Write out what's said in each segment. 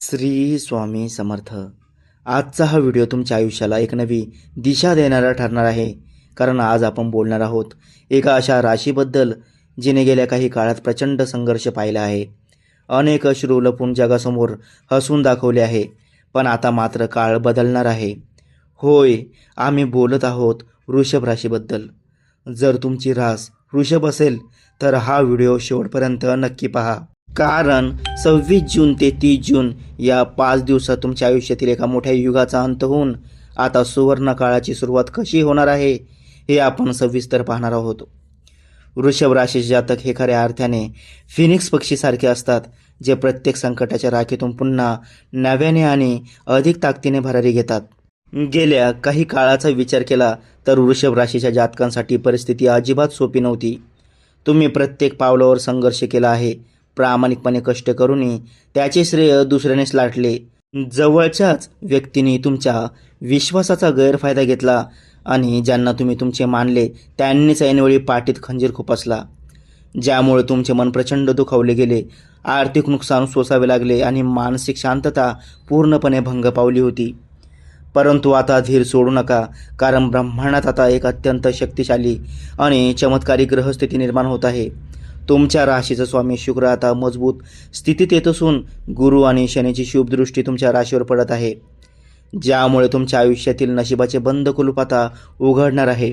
श्री स्वामी समर्थ. आजचा हा व्हिडिओ तुमच्या आयुष्याला एक नवी दिशा देणारा ठरणार आहे. कारण आज आपण बोलणार आहोत एका अशा राशीबद्दल जिने गेल्या काही काळात प्रचंड संघर्ष पाहिला आहे. अनेक अश्रू लपून जगासमोर हसून दाखवले आहे. पण आता मात्र काळ बदलणार आहे. होय, आम्ही बोलत आहोत वृषभ राशीबद्दल. जर तुमची रास वृषभ असेल तर हा व्हिडिओ शेवटपर्यंत नक्की पहा. कारण 26 जून ते 30 जून या 5 दिवसात तुमच्या आयुष्यातील एका मोठ्या युगाचा अंत होऊन आता सुवर्ण काळाची सुरुवात कशी होणार आहे हे आपण सविस्तर पाहणार आहोत. वृषभ राशीचे जातक हे खऱ्या अर्थाने फिनिक्स पक्षीसारखे असतात, जे प्रत्येक संकटाच्या राखीतून पुन्हा नव्याने आणि अधिक ताकदीने भरारी घेतात. गेल्या काही काळाचा विचार केला तर वृषभ राशीच्या जातकांसाठी परिस्थिती अजिबात सोपी नव्हती. तुम्ही प्रत्येक पावलावर संघर्ष केला आहे. प्रामाणिकपणे कष्ट करूनही त्याचे श्रेय दुसऱ्यानेच लाटले. जवळच्याच व्यक्तींनी तुमच्या विश्वासाचा गैरफायदा घेतला आणि ज्यांना तुम्ही तुमचे मानले त्यांनीच ऐनवेळी पाठीत खंजीर खुपसला, ज्यामुळे तुमचे मन प्रचंड दुखावले गेले. आर्थिक नुकसान सोसावे लागले आणि मानसिक शांतता पूर्णपणे भंग पावली होती. परंतु आता धीर सोडू नका, कारण ब्रह्मांडात आता एक अत्यंत शक्तिशाली आणि चमत्कारी ग्रहस्थिती निर्माण होत आहे. तुमच्या राशीचा स्वामी शुक्र आता मजबूत स्थितीत येत असून गुरु आणि शनीची शुभदृष्टी तुमच्या राशीवर पडत आहे, ज्यामुळे तुमच्या आयुष्यातील नशिबाचे बंद कुलूप आता उघडणार आहे.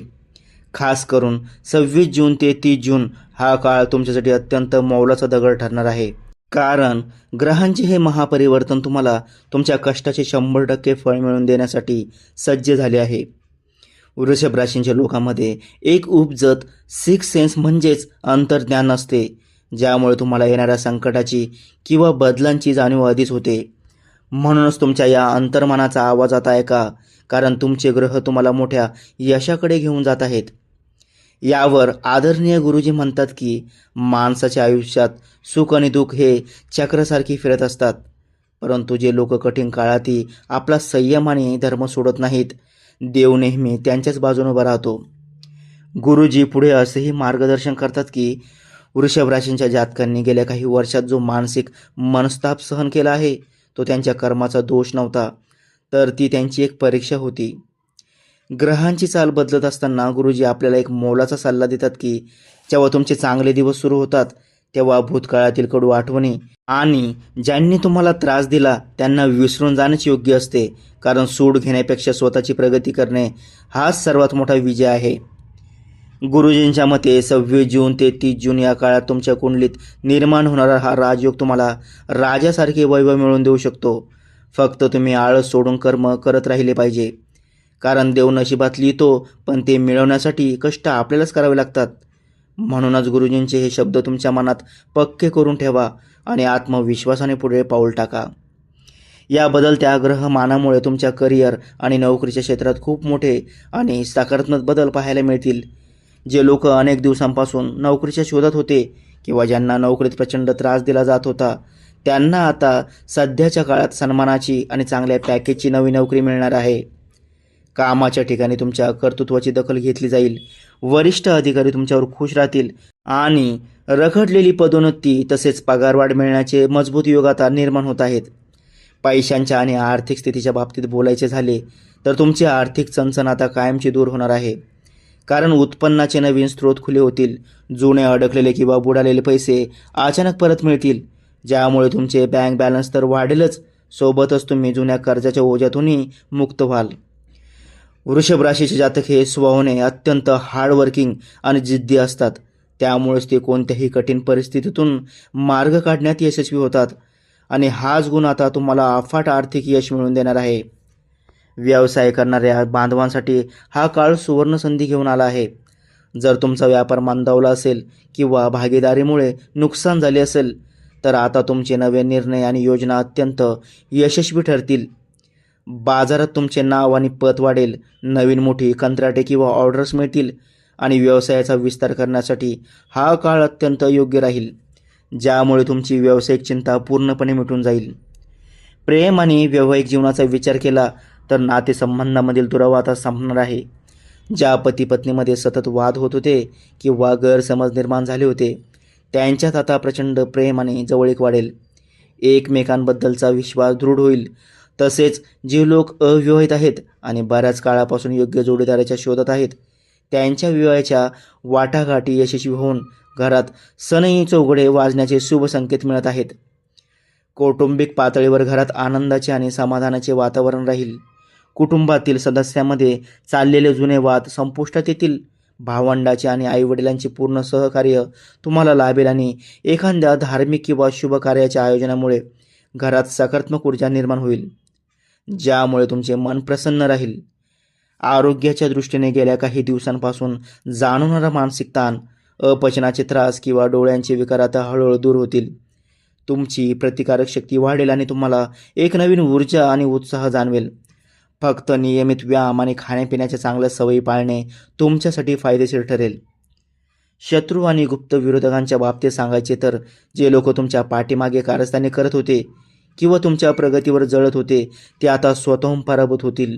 खास करून 26 जून ते 30 जून हा काळ तुमच्यासाठी अत्यंत मौलाचा दगड ठरणार आहे. कारण ग्रहांचे हे महापरिवर्तन तुम्हाला तुमच्या कष्टाचे 100% फळ मिळवून देण्यासाठी सज्ज झाले आहे. वृषभ राशींच्या लोकांमध्ये एक उपजत सिक्स सेन्स म्हणजेच अंतर्ज्ञान असते, ज्यामुळे तुम्हाला येणाऱ्या संकटाची किंवा बदलांची जाणीव आधीच होते. म्हणूनच तुमच्या या अंतर्मनाचा आवाज आता ऐका, कारण तुमचे ग्रह तुम्हाला मोठ्या यशाकडे घेऊन जात आहेत. यावर आदरणीय गुरुजी म्हणतात की माणसाच्या आयुष्यात सुख आणि दुःख हे चक्रसारखी फिरत असतात, परंतु जे लोक कठीण काळातही आपला संयम आणि धर्म सोडत नाहीत, देव नेहमी त्यांच्याच बाजूने उभा राहतो. गुरुजी पुढे असेही मार्गदर्शन करतात की वृषभ राशींच्या जातकांनी गेल्या काही वर्षात जो मानसिक मनस्ताप सहन केला आहे तो त्यांच्या कर्माचा दोष नव्हता, तर ती त्यांची एक परीक्षा होती. ग्रहांची चाल बदलत असताना गुरुजी आपल्याला एक मोलाचा सल्ला देतात की जेव्हा तुमचे चांगले दिवस सुरू होतात तेव्हा भूतकाळातील कडू आठवणी आणि ज्यांनी तुम्हाला त्रास दिला त्यांना विसरून जाणेच योग्य असते. कारण सूड घेण्यापेक्षा स्वतःची प्रगती करणे हाच सर्वात मोठा विजय आहे. गुरुजींच्या मते 26 जून ते 30 जून या काळात तुमच्या कुंडलीत निर्माण होणारा हा राजयोग तुम्हाला राजासारखे वैभव मिळवून देऊ शकतो. फक्त तुम्ही आळस सोडून कर्म करत राहिले पाहिजे. कारण देव नशिबात लिहितो, पण ते मिळवण्यासाठी कष्ट आपल्यालाच करावे लागतात. म्हणूनच गुरुजींचे हे शब्द तुमच्या मनात पक्के करून ठेवा आणि आत्मविश्वासाने पुढे पाऊल टाका. या बदलत्या ग्रहमानामुळे तुमच्या करिअर आणि नोकरीच्या क्षेत्रात खूप मोठे आणि सकारात्मक बदल पाहायला मिळतील. जे लोक अनेक दिवसांपासून नोकरीच्या शोधात होते किंवा ज्यांना नोकरीत प्रचंड त्रास दिला जात होता, त्यांना आता सध्याच्या काळात सन्मानाची आणि चांगल्या पॅकेजची नवी नोकरी मिळणार आहे. कामाच्या ठिकाणी तुमच्या कर्तृत्वाची दखल घेतली जाईल. वरिष्ठ अधिकारी तुमच्यावर खुश राहतील आणि रखडलेली पदोन्नती तसेच पगारवाढ मिळण्याचे मजबूत योग आता निर्माण होत आहेत. पैशांच्या आणि आर्थिक स्थितीच्या बाबतीत बोलायचे झाले तर तुमची आर्थिक चणचण आता कायमची दूर होणार आहे. कारण उत्पन्नाचे नवीन स्रोत खुले होतील. जुने अडकलेले किंवा बुडालेले पैसे अचानक परत मिळतील, ज्यामुळे तुमचे बँक बॅलन्स तर वाढेलच, सोबतच तुम्ही जुन्या कर्जाच्या ओझ्यातूनही मुक्त व्हाल. वृषभ राशीचे जातक हे स्वभावाने अत्यंत हार्डवर्किंग आणि जिद्दी असतात, त्यामुळेच ते कोणत्याही कठीण परिस्थितीतून मार्ग काढण्यात यशस्वी होतात आणि हाच गुण आता तुम्हाला अफाट आर्थिक यश मिळवून देणार आहे. व्यवसाय करणाऱ्या बांधवांसाठी हा काळ सुवर्ण संधी घेऊन आला आहे. जर तुमचा व्यापार मंदावला असेल किंवा भागीदारीमुळे नुकसान झाले असेल तर आता तुमचे नवे निर्णय आणि योजना अत्यंत यशस्वी ठरतील. बाजारात तुमचे नाव आणि पत वाढेल. नवीन मोठी कंत्राटे किंवा ऑर्डर्स मिळतील आणि व्यवसायाचा विस्तार करण्यासाठी हा काळ अत्यंत योग्य राहील, ज्यामुळे तुमची व्यावसायिक चिंता पूर्णपणे मिटून जाईल. प्रेम आणि वैवाहिक जीवनाचा विचार केला तर नातेसंबंधामधील दुरावा आता संपणार आहे. ज्या पती पत्नीमध्ये सतत वाद होत होते किंवा गैरसमज निर्माण झाले होते, त्यांच्यात आता प्रचंड प्रेम आणि जवळीक वाढेल. एकमेकांबद्दलचा विश्वास दृढ होईल. तसेच जे लोक अविवाहित आहेत आणि बऱ्याच काळापासून योग्य जोडीदाराच्या शोधात आहेत, त्यांच्या विवाहाच्या वाटाघाटी यशस्वी होऊन घरात सनई चौघडे वाजण्याचे शुभ संकेत मिळत आहेत. कौटुंबिक पातळीवर घरात आनंदाचे आणि समाधानाचे वातावरण राहील. कुटुंबातील सदस्यांमध्ये चाललेले जुने वाद संपुष्टात येतील. भावंडाचे आणि आईवडिलांचे पूर्ण सहकार्य तुम्हाला लाभेल आणि एखाद्या धार्मिक किंवा शुभ कार्याच्या आयोजनामुळे घरात सकारात्मक ऊर्जा निर्माण होईल, ज्यामुळे तुमचे मन प्रसन्न राहील. आरोग्याच्या दृष्टीने गेल्या काही दिवसांपासून जाणवणारा मानसिक ताण, अपचनाचे त्रास किंवा डोळ्यांचे विकार आता हळूहळू दूर होतील. तुमची प्रतिकारक शक्ती वाढेल आणि तुम्हाला एक नवीन ऊर्जा आणि उत्साह जाणवेल. फक्त नियमित व्यायाम आणि खाण्यापिण्याच्या चांगल्या सवयी पाळणे तुमच्यासाठी फायदेशीर ठरेल. शत्रू आणि गुप्त विरोधकांच्या बाबतीत सांगायचे तर, जे लोक तुमच्या पाठीमागे कारस्थाने करत होते किंवा तुमच्या प्रगतीवर जळत होते, ते आता स्वतःहून पराभूत होतील.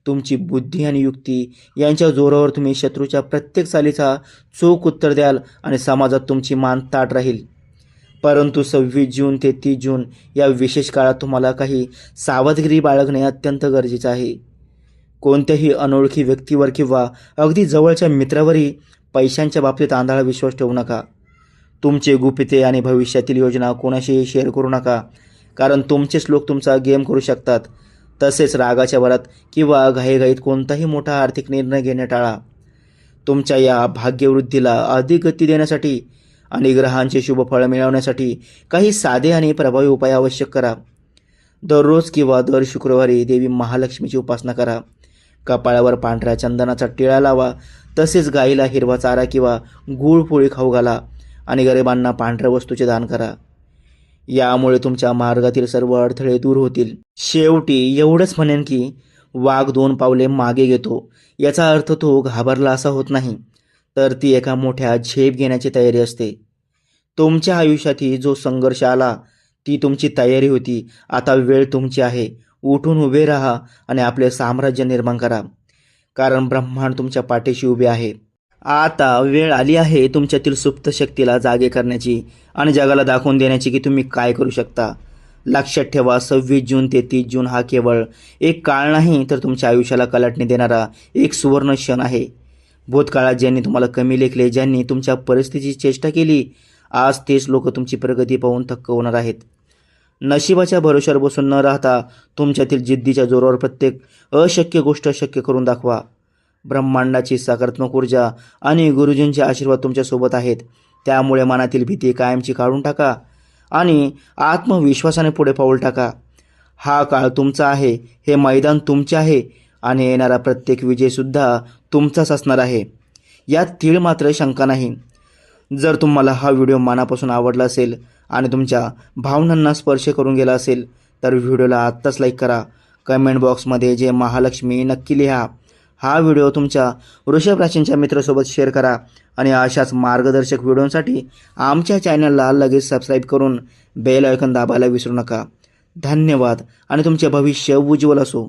तुमची बुद्धी आणि युक्ती यांच्या जोरावर तुम्ही शत्रूच्या प्रत्येक चालीचा चोख उत्तर द्याल आणि समाजात तुमची मान ताठ राहील. परंतु 26 जून ते 30 जून या विशेष काळात तुम्हाला काही सावधगिरी बाळगणे अत्यंत गरजेचे आहे. कोणत्याही अनोळखी व्यक्तीवर किंवा अगदी जवळच्या मित्रावरही पैशांच्या बाबतीत आंधळा विश्वास ठेवू नका. तुमचे गुपिते आणि भविष्यातील योजना कोणाशीही शेअर करू नका, कारण तुमचेच लोक तुमचा गेम करू शकतात. तसेच रागाच्या भरात किंवा घाईघाईत कोणताही मोठा आर्थिक निर्णय घेणे टाळा. तुमच्या या भाग्यवृद्धीला अधिक गती देण्यासाठी आणि ग्रहांचे शुभ फळ मिळवण्यासाठी काही साधे आणि प्रभावी उपाय आवश्यक करा. दररोज किंवा दर शुक्रवारी देवी महालक्ष्मीची उपासना करा. कपाळावर पांढऱ्या चंदनाचा टिळा लावा. तसेच गाईला हिरवा चारा किंवा गूळ पोळी खाऊ घाला आणि गरिबांना पांढऱ्या वस्तूचे दान करा. यामुळे तुमच्या मार्गातील सर्व अडथळे दूर होतील. शेवटी एवढंच म्हणेन की वाघ 2 पावले मागे घेतो याचा अर्थ तो घाबरला असा होत नाही, तर ती एका मोठ्या झेप घेण्याची तयारी असते. तुमच्या आयुष्यातही जो संघर्ष आला ती तुमची तयारी होती. आता वेळ तुमची आहे. उठून उभे राहा आणि आपले साम्राज्य निर्माण करा, कारण ब्रह्मांड तुमच्या पाठीशी उभे आहे. आता वेळ आली आहे तुमच्यातील सुप्त शक्तीला जागे करण्याची आणि जगाला दाखवून देण्याची की तुम्ही काय करू शकता. लक्षात ठेवा, 26 जून ते 30 जून हा केवळ एक काळ नाही, तर तुमच्या आयुष्याला कलाटणी देणारा एक सुवर्ण क्षण आहे. भूतकाळात ज्यांनी तुम्हाला कमी लेखले, ज्यांनी तुमच्या परिस्थितीची चेष्टा केली, आज तेच लोक तुमची प्रगती पाहून थक्क होणार आहेत. नशिबाच्या भरोश्यावर बसून न राहता तुमच्यातील जिद्दीच्या जोरावर प्रत्येक अशक्य गोष्ट शक्य करून दाखवा. ब्रह्मांडाची सकारात्मक ऊर्जा आणि गुरुजींचे आशीर्वाद तुमच्यासोबत आहेत. त्यामुळे मनातील भीती कायमची काढून टाका आणि आत्मविश्वासाने पुढे पाऊल टाका. हा काळ तुमचा आहे, हे मैदान तुमचे आहे आणि येणारा प्रत्येक विजयसुद्धा तुमचाच असणार आहे, यात तीळ मात्र शंका नाही. जर तुम्हाला हा व्हिडिओ मनापासून आवडला असेल आणि तुमच्या भावनांना स्पर्श करून गेला असेल, तर व्हिडिओला आत्ताच लाईक करा. कमेंट बॉक्समध्ये जय महालक्ष्मी नक्की लिहा. हा व्हिडिओ तुमच्या वृषभ राशींच्या मित्रासोबत शेअर करा आणि अशाच मार्गदर्शक व्हिडिओसाठी आमच्या चॅनलला लगेच सबस्क्राईब करून बेल आयकॉन दाबायला विसरू नका. धन्यवाद आणि तुमचे भविष्य उज्ज्वल असो.